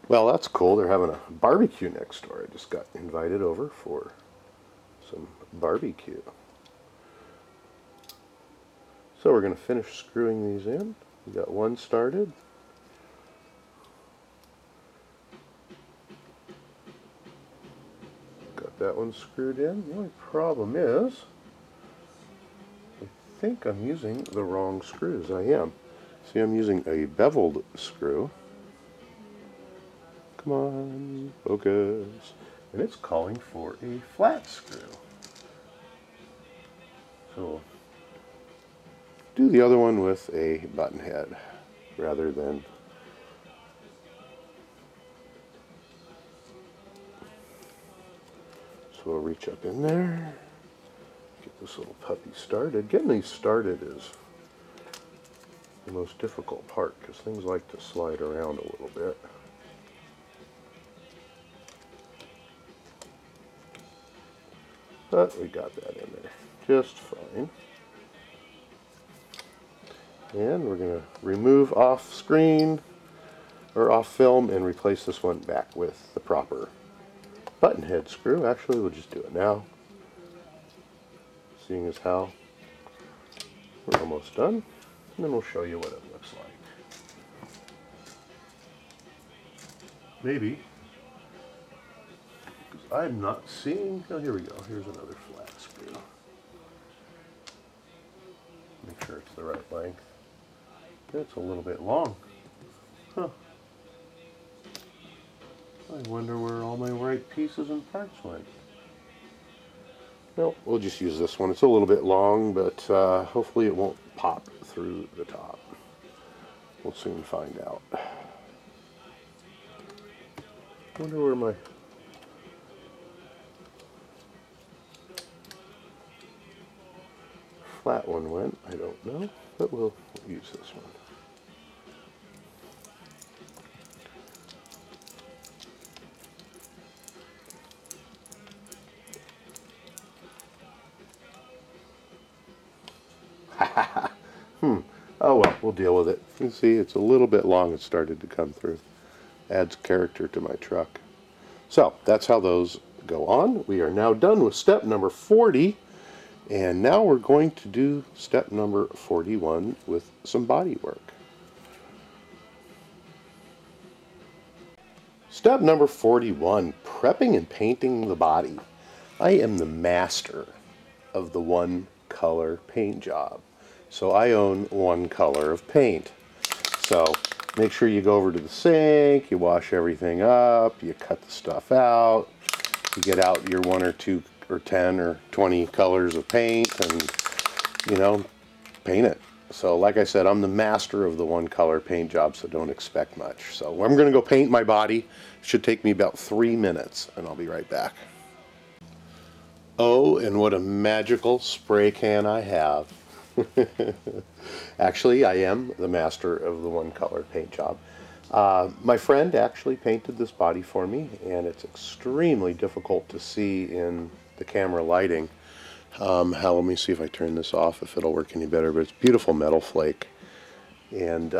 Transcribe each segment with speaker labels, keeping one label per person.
Speaker 1: Well, that's cool. They're having a barbecue next door. I just got invited over for some barbecue. So we're going to finish screwing these in. We got one started. Got that one screwed in. The only problem is, I think I'm using the wrong screws. I am. See, I'm using a beveled screw. Come on, focus. And it's calling for a flat screw. So do the other one with a button head rather than so we'll reach up in there, get this little puppy started. Getting these started is the most difficult part because things like to slide around a little bit. But we got that in there just fine. And we're going to remove off screen or off film and replace this one back with the proper button head screw. Actually, we'll just do it now, seeing as how we're almost done. And then we'll show you what it looks like. Maybe, because I'm not seeing, oh, here we go. Here's another flat screw. Make sure it's the right length. It's a little bit long. Huh. I wonder where all my right pieces and parts went. No, we'll just use this one. It's a little bit long, but hopefully it won't pop through the top. We'll soon find out. Wonder where my flat one went. I don't know, but we'll use this one. Oh well, we'll deal with it. You see, it's a little bit long. It started to come through. Adds character to my truck. So that's how those go on. We are now done with step number 40, and now we're going to do step number 41 with some body work. Step number 41, prepping and painting the body. I am the master of the one color paint job. So I own one color of paint. So make sure you go over to the sink, you wash everything up, you cut the stuff out, you get out your 1 or 2 or 10 or 20 colors of paint and, you know, paint it. So like I said, I'm the master of the one color paint job, so don't expect much. So I'm going to go paint my body. It should take me about 3 minutes, and I'll be right back. Oh, and what a magical spray can I have. Actually, I am the master of the one color paint job. My friend actually painted this body for me, and it's extremely difficult to see in the camera lighting. Let me see if I turn this off, if it'll work any better, but it's beautiful metal flake, and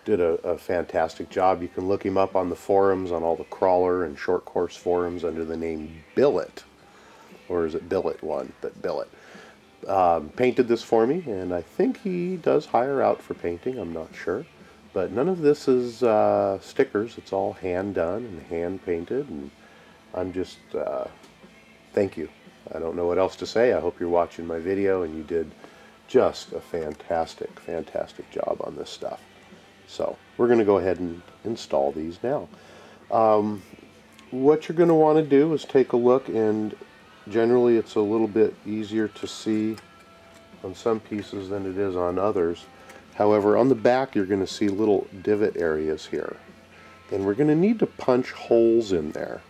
Speaker 1: did a fantastic job. You can look him up on the forums, on all the crawler and short course forums under the name Billet, or is it Billet one, but Billet. Painted this for me, and I think he does hire out for painting, I'm not sure. But none of this is stickers, it's all hand done and hand painted, and I'm just, thank you. I don't know what else to say. I hope you're watching my video and you did just a fantastic, fantastic job on this stuff. So we're going to go ahead and install these now. What you're going to want to do is take a look, and generally it's a little bit easier to see on some pieces than it is on others. However, on the back you're going to see little divot areas here, and we're going to need to punch holes in there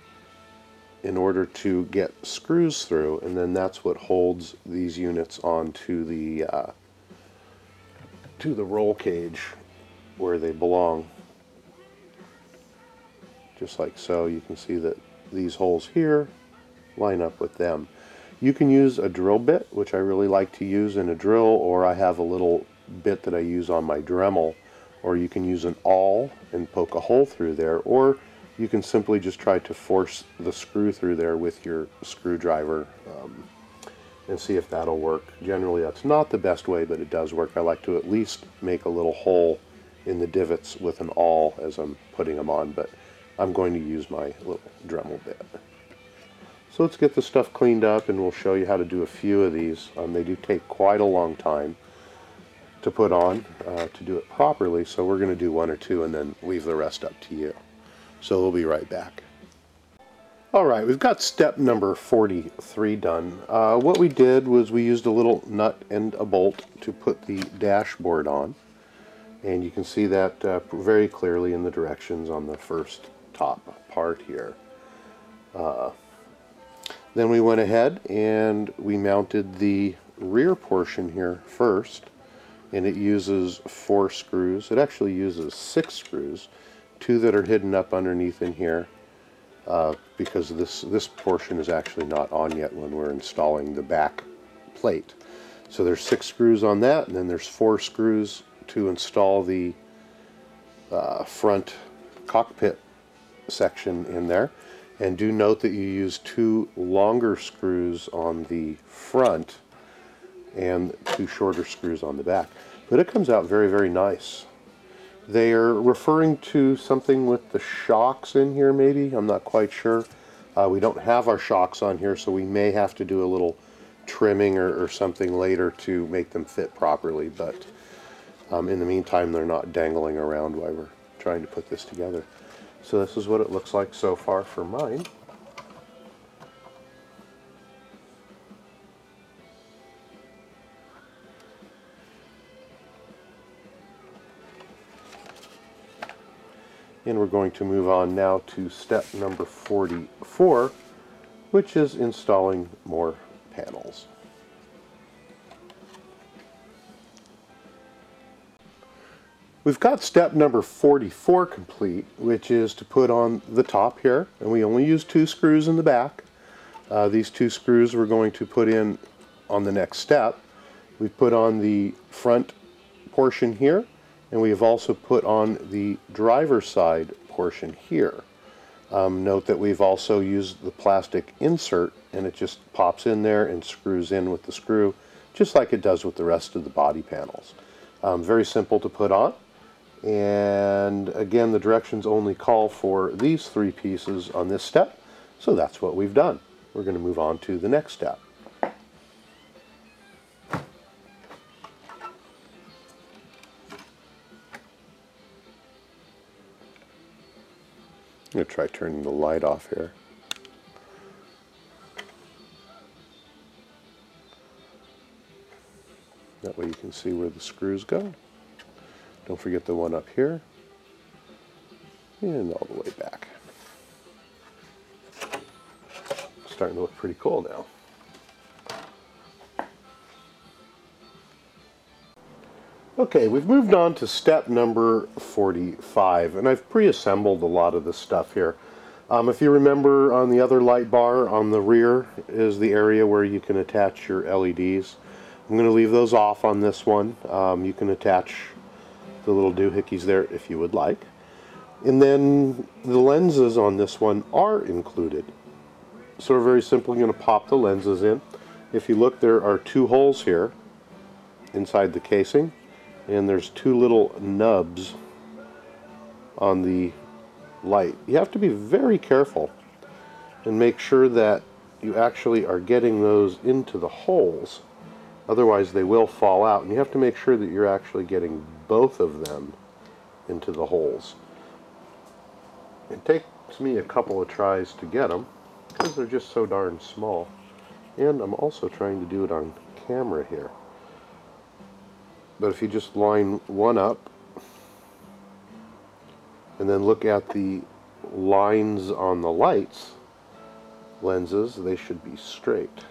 Speaker 1: in order to get screws through, and then that's what holds these units onto the roll cage where they belong. Just like so. You can see that these holes here line up with them. You can use a drill bit, which I really like to use in a drill, or I have a little bit that I use on my Dremel, or you can use an awl and poke a hole through there, or you can simply just try to force the screw through there with your screwdriver and see if that'll work. Generally that's not the best way, but it does work. I like to at least make a little hole in the divots with an awl as I'm putting them on, but I'm going to use my little Dremel bit. So let's get the stuff cleaned up and we'll show you how to do a few of these. They do take quite a long time to put on to do it properly, so we're going to do one or two and then leave the rest up to you. So we'll be right back. Alright, we've got step number 43 done. What we did was we used a little nut and a bolt to put the dashboard on, and you can see that very clearly in the directions on the first top part here. Then we went ahead and we mounted the rear portion here first, and it uses 4 screws. It actually uses 6 screws, 2 that are hidden up underneath in here, because this portion is actually not on yet when we're installing the back plate. So there's 6 screws on that, and then there's 4 screws to install the front cockpit section in there. And do note that you use 2 longer screws on the front and 2 shorter screws on the back. But it comes out very, very nice. They are referring to something with the shocks in here, maybe. I'm not quite sure. We don't have our shocks on here, so we may have to do a little trimming or something later to make them fit properly. But in the meantime, they're not dangling around while we're trying to put this together. So this is what it looks like so far for mine. And we're going to move on now to step number 44, which is installing more panels. We've got step number 44 complete, which is to put on the top here, and we only use 2 screws in the back. These 2 screws we're going to put in on the next step. We've put on the front portion here, and we have also put on the driver's side portion here. Note that we've also used the plastic insert, and it just pops in there and screws in with the screw, just like it does with the rest of the body panels. Very simple to put on. And again, the directions only call for these 3 pieces on this step, so that's what we've done. We're going to move on to the next step. I'm going to try turning the light off here. That way you can see where the screws go. Don't forget the one up here, and all the way back. It's starting to look pretty cool now. Okay, we've moved on to step number 45, and I've pre-assembled a lot of this stuff here. If you remember, on the other light bar on the rear is the area where you can attach your LEDs. I'm going to leave those off on this one. You can attach the little doohickeys there if you would like. And then the lenses on this one are included. So we're very simply going to pop the lenses in. If you look, there are 2 holes here inside the casing, and there's 2 little nubs on the light. You have to be very careful and make sure that you actually are getting those into the holes. Otherwise they will fall out, and you have to make sure that you're actually getting both of them into the holes. It takes me a couple of tries to get them because they're just so darn small. And I'm also trying to do it on camera here. But if you just line one up and then look at the lines on the lights lenses, they should be straight.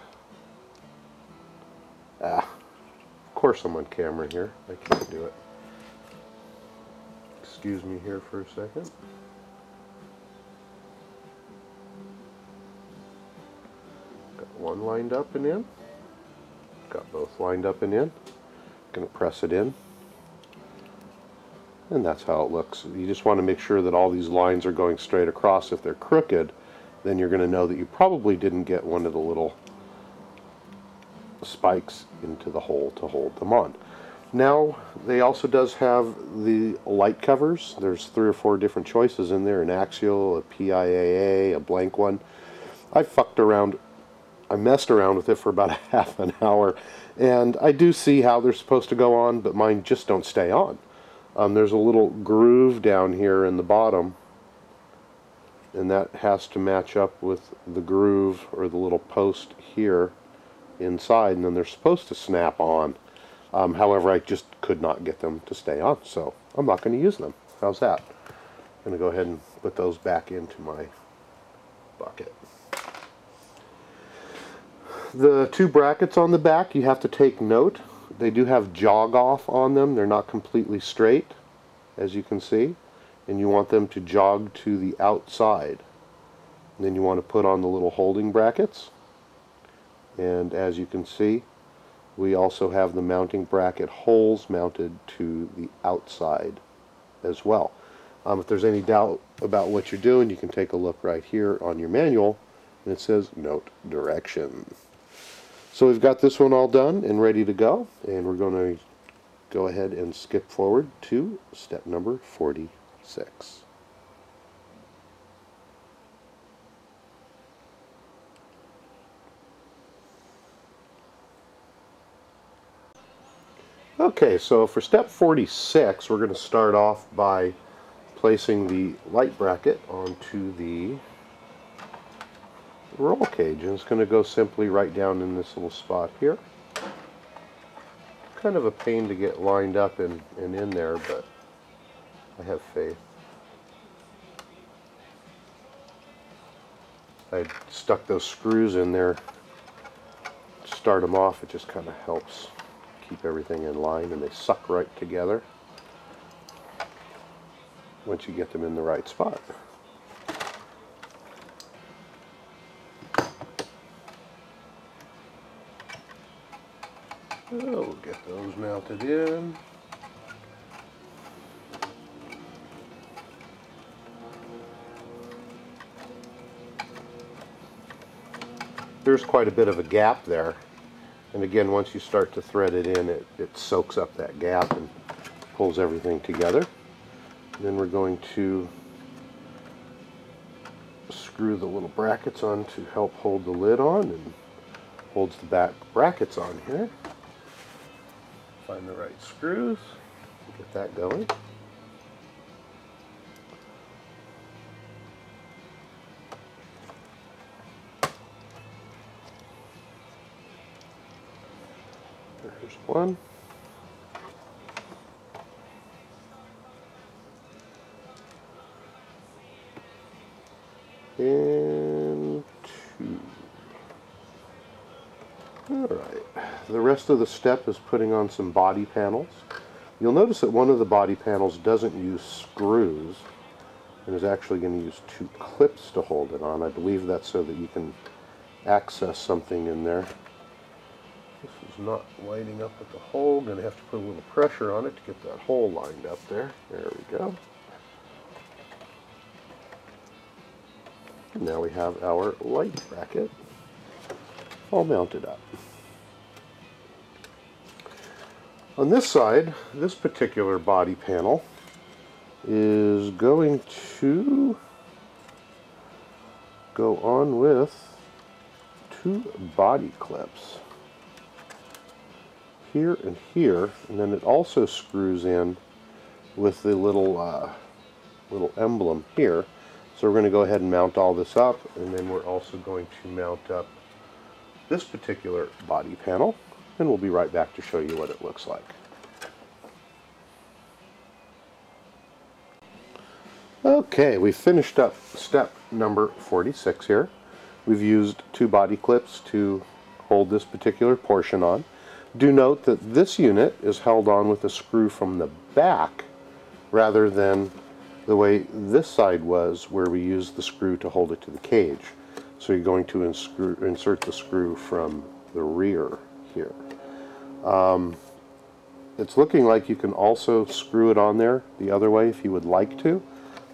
Speaker 1: Of course I'm on camera here. I can't do it. Excuse me here for a second. Got one lined up and in. Got both lined up and in. Going to press it in. And that's how it looks. You just want to make sure that all these lines are going straight across. If they're crooked, then you're going to know that you probably didn't get one of the little spikes into the hole to hold them on. Now, they also does have the light covers. There's 3 or 4 different choices in there, an axial, a PIAA, a blank one. I messed around with it for about a half an hour, and I do see how they're supposed to go on, but mine just don't stay on. There's a little groove down here in the bottom, and that has to match up with the groove or the little post here inside, and then they're supposed to snap on. However, I just could not get them to stay on, so I'm not going to use them. How's that? I'm going to go ahead and put those back into my bucket. The 2 brackets on the back, you have to take note. They do have jog off on them. They're not completely straight, as you can see, and you want them to jog to the outside. And then you want to put on the little holding brackets, and as you can see, we also have the mounting bracket holes mounted to the outside as well. If there's any doubt about what you're doing, you can take a look right here on your manual, and it says note direction. So we've got this one all done and ready to go, and we're going to go ahead and skip forward to step number 46. Okay, so for step 46, we're going to start off by placing the light bracket onto the roll cage, and it's going to go simply right down in this little spot here. Kind of a pain to get lined up and in there, but I have faith. I stuck those screws in there to start them off. It just kind of helps keep everything in line, and they suck right together once you get them in the right spot. We'll get those mounted in. There's quite a bit of a gap there, and again, once you start to thread it in, it soaks up that gap and pulls everything together. And then we're going to screw the little brackets on to help hold the lid on, and holds the back brackets on here. Find the right screws, get that going. There's one. And 2. Alright, the rest of the step is putting on some body panels. You'll notice that one of the body panels doesn't use screws and is actually going to use 2 clips to hold it on. I believe that's so that you can access something in there. This is not lining up with the hole. Going to have to put a little pressure on it to get that hole lined up there. There we go. And now we have our light bracket all mounted up. On this side, this particular body panel is going to go on with 2 body clips. Here and here, and then it also screws in with the little emblem here. So we're going to go ahead and mount all this up, and then we're also going to mount up this particular body panel, and we'll be right back to show you what it looks like. Okay, we finished up step number 46 here. We've used 2 body clips to hold this particular portion on. Do note that this unit is held on with a screw from the back rather than the way this side was, where we used the screw to hold it to the cage. So you're going to insert the screw from the rear here. It's looking like you can also screw it on there the other way if you would like to,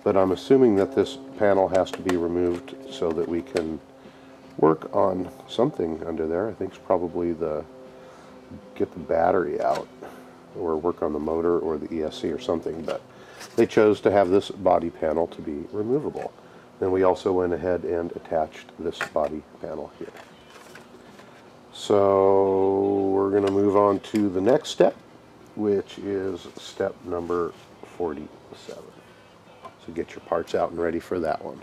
Speaker 1: but I'm assuming that this panel has to be removed so that we can work on something under there. I think it's probably get the battery out or work on the motor or the ESC or something, but they chose to have this body panel to be removable. Then we also went ahead and attached this body panel here. So we're going to move on to the next step, which is step number 47. So get your parts out and ready for that one.